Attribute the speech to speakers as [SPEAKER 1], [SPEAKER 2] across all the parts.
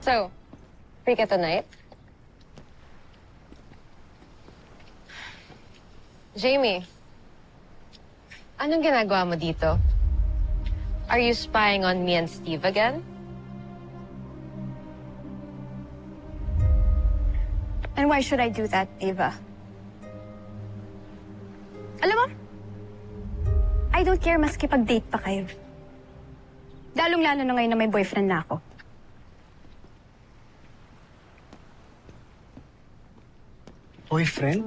[SPEAKER 1] So, free ka tonight? Jamie, anong ginagawa mo dito? Are you spying on me and Steve again?
[SPEAKER 2] And why should I do that, Ava? Alam mo, I don't care maski pag-date pa kayo. Lalong-lalo na ngayon na may boyfriend na ako.
[SPEAKER 3] Boyfriend?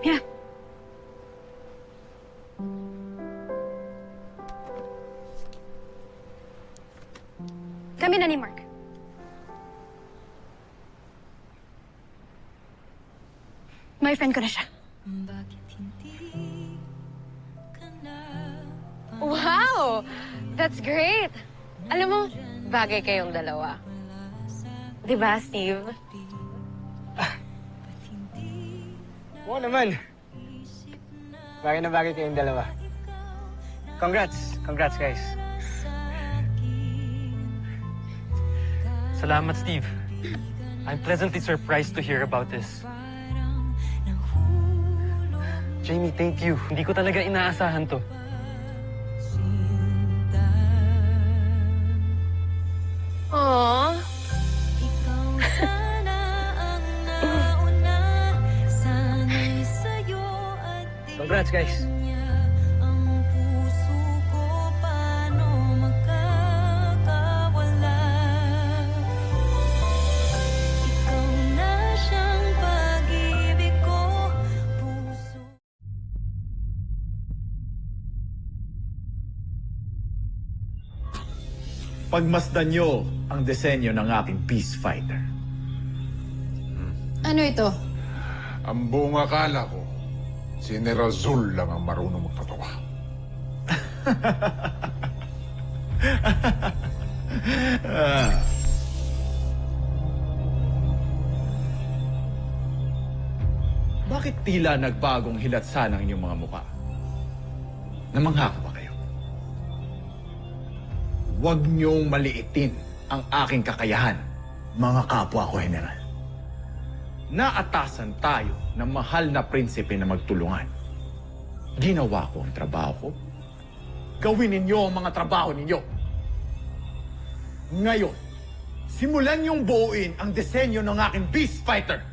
[SPEAKER 2] Yeah. Kami na ni Mark. Boyfriend ko na siya.
[SPEAKER 1] Wow! That's great! Alam mo, bagay kayong dalawa. Di ba, Steve?
[SPEAKER 3] Oo naman. Bagay na bagay kayong dalawa. Congrats. Congrats, guys.
[SPEAKER 4] Salamat, Steve. I'm pleasantly surprised to hear about this. Jamie, thank you. Hindi ko talaga inaasahan to.
[SPEAKER 1] Aww.
[SPEAKER 3] Congrats, guys.
[SPEAKER 5] Pagmasdan nyo ang disenyo ng aking Peace Fighter.
[SPEAKER 2] Ano ito?
[SPEAKER 6] Ang buong akala ko, si General Zul lang ang marunong magpatawa.
[SPEAKER 5] Bakit tila nagbagong hilatsa ng inyong mga mukha? Namangha ba kayo? Huwag niyong maliitin ang aking kakayahan, mga kapwa ko, General. Naatasan tayo ng mahal na prinsipe na magtulungan. Ginawa ko ang trabaho ko. Gawin ninyo ang mga trabaho ninyo. Ngayon, simulan niyong buuin ang disenyo ng aking Beast Fighter.